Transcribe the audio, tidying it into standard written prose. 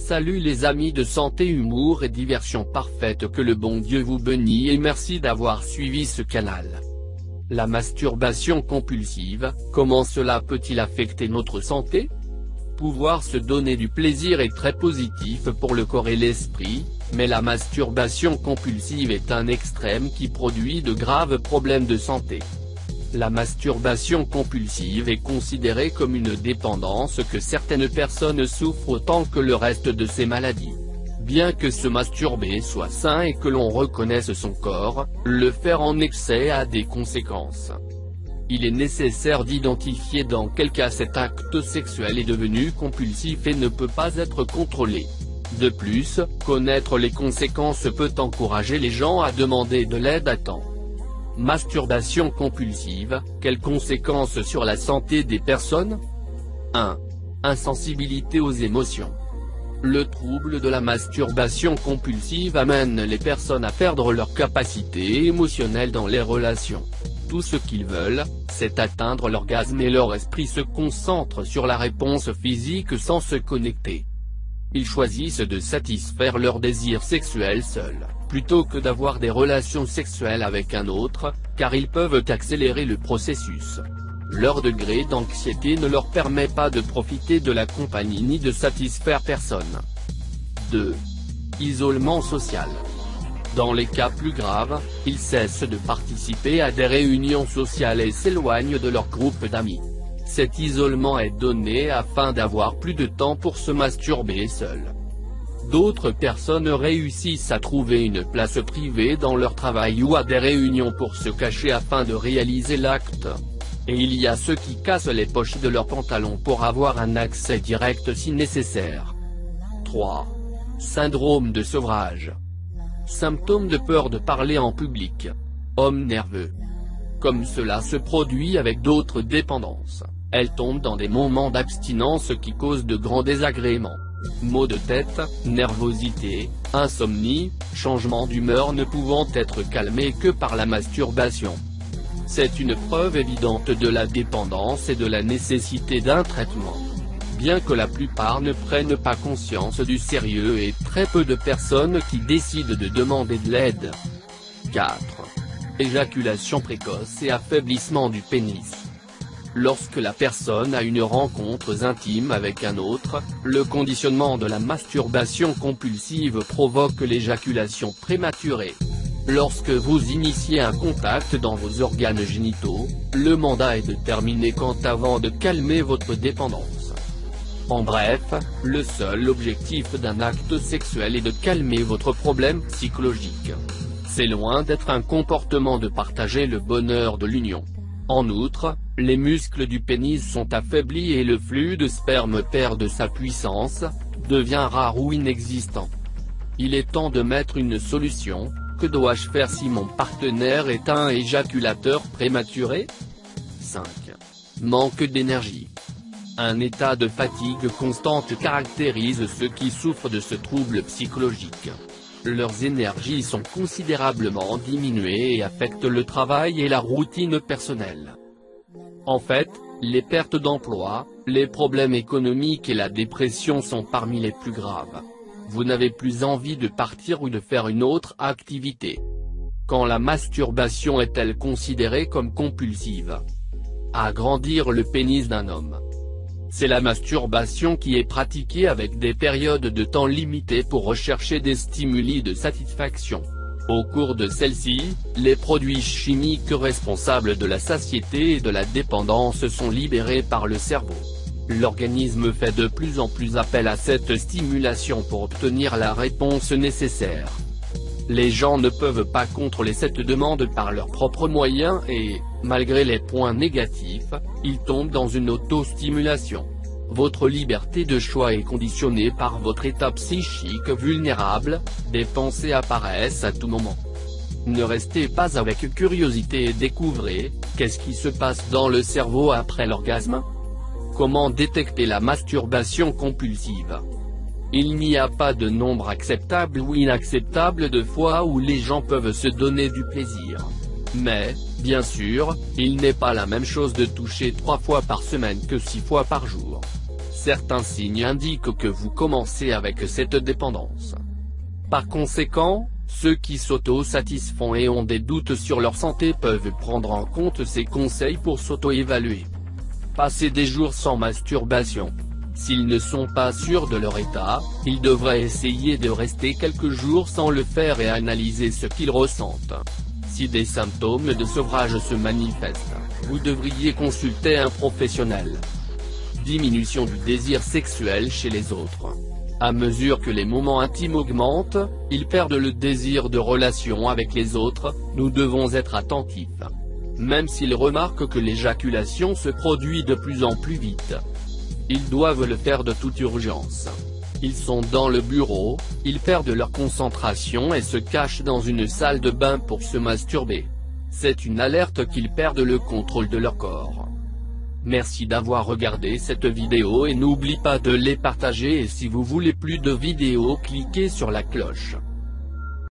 Salut les amis de santé, humour et diversion parfaite, que le bon Dieu vous bénisse et merci d'avoir suivi ce canal. La masturbation compulsive, comment cela peut-il affecter notre santé? Pouvoir se donner du plaisir est très positif pour le corps et l'esprit, mais la masturbation compulsive est un extrême qui produit de graves problèmes de santé. La masturbation compulsive est considérée comme une dépendance que certaines personnes souffrent autant que le reste de ces maladies. Bien que se masturber soit sain et que l'on reconnaisse son corps, le faire en excès a des conséquences. Il est nécessaire d'identifier dans quel cas cet acte sexuel est devenu compulsif et ne peut pas être contrôlé. De plus, connaître les conséquences peut encourager les gens à demander de l'aide à temps. Masturbation compulsive, quelles conséquences sur la santé des personnes? 1. Insensibilité aux émotions. Le trouble de la masturbation compulsive amène les personnes à perdre leur capacité émotionnelle dans les relations. Tout ce qu'ils veulent, c'est atteindre l'orgasme et leur esprit se concentre sur la réponse physique sans se connecter. Ils choisissent de satisfaire leurs désirs sexuels seuls, plutôt que d'avoir des relations sexuelles avec un autre, car ils peuvent accélérer le processus. Leur degré d'anxiété ne leur permet pas de profiter de la compagnie ni de satisfaire personne. 2. Isolement social. Dans les cas plus graves, ils cessent de participer à des réunions sociales et s'éloignent de leur groupe d'amis. Cet isolement est donné afin d'avoir plus de temps pour se masturber seul. D'autres personnes réussissent à trouver une place privée dans leur travail ou à des réunions pour se cacher afin de réaliser l'acte. Et il y a ceux qui cassent les poches de leurs pantalons pour avoir un accès direct si nécessaire. 3. Syndrome de sevrage. Symptômes de peur de parler en public. Homme nerveux. Comme cela se produit avec d'autres dépendances, elle tombe dans des moments d'abstinence qui causent de grands désagréments. Maux de tête, nervosité, insomnie, changement d'humeur ne pouvant être calmés que par la masturbation. C'est une preuve évidente de la dépendance et de la nécessité d'un traitement. Bien que la plupart ne prennent pas conscience du sérieux et très peu de personnes qui décident de demander de l'aide. 4. Éjaculation précoce et affaiblissement du pénis. Lorsque la personne a une rencontre intime avec un autre, le conditionnement de la masturbation compulsive provoque l'éjaculation prématurée. Lorsque vous initiez un contact dans vos organes génitaux, le mandat est de terminer avant de calmer votre dépendance. En bref, le seul objectif d'un acte sexuel est de calmer votre problème psychologique. C'est loin d'être un comportement de partager le bonheur de l'union. En outre, les muscles du pénis sont affaiblis et le flux de sperme perd de sa puissance, devient rare ou inexistant. Il est temps de mettre une solution. Que dois-je faire si mon partenaire est un éjaculateur prématuré? 5. Manque d'énergie. Un état de fatigue constante caractérise ceux qui souffrent de ce trouble psychologique. Leurs énergies sont considérablement diminuées et affectent le travail et la routine personnelle. En fait, les pertes d'emploi, les problèmes économiques et la dépression sont parmi les plus graves. Vous n'avez plus envie de partir ou de faire une autre activité. Quand la masturbation est-elle considérée comme compulsive? Agrandir le pénis d'un homme. C'est la masturbation qui est pratiquée avec des périodes de temps limitées pour rechercher des stimuli de satisfaction. Au cours de celle-ci, les produits chimiques responsables de la satiété et de la dépendance sont libérés par le cerveau. L'organisme fait de plus en plus appel à cette stimulation pour obtenir la réponse nécessaire. Les gens ne peuvent pas contrôler cette demande par leurs propres moyens et, malgré les points négatifs, ils tombent dans une auto-stimulation. Votre liberté de choix est conditionnée par votre état psychique vulnérable, des pensées apparaissent à tout moment. Ne restez pas avec curiosité et découvrez, qu'est-ce qui se passe dans le cerveau après l'orgasme? Comment détecter la masturbation compulsive? Il n'y a pas de nombre acceptable ou inacceptable de fois où les gens peuvent se donner du plaisir. Mais, bien sûr, il n'est pas la même chose de toucher 3 fois par semaine que 6 fois par jour. Certains signes indiquent que vous commencez avec cette dépendance. Par conséquent, ceux qui s'auto-satisfont et ont des doutes sur leur santé peuvent prendre en compte ces conseils pour s'auto-évaluer. Passer des jours sans masturbation. S'ils ne sont pas sûrs de leur état, ils devraient essayer de rester quelques jours sans le faire et analyser ce qu'ils ressentent. Si des symptômes de sevrage se manifestent, vous devriez consulter un professionnel. Diminution du désir sexuel chez les autres. À mesure que les moments intimes augmentent, ils perdent le désir de relation avec les autres, nous devons être attentifs. Même s'ils remarquent que l'éjaculation se produit de plus en plus vite, ils doivent le faire de toute urgence. Ils sont dans le bureau, ils perdent leur concentration et se cachent dans une salle de bain pour se masturber. C'est une alerte qu'ils perdent le contrôle de leur corps. Merci d'avoir regardé cette vidéo et n'oublie pas de les partager et si vous voulez plus de vidéos cliquez sur la cloche.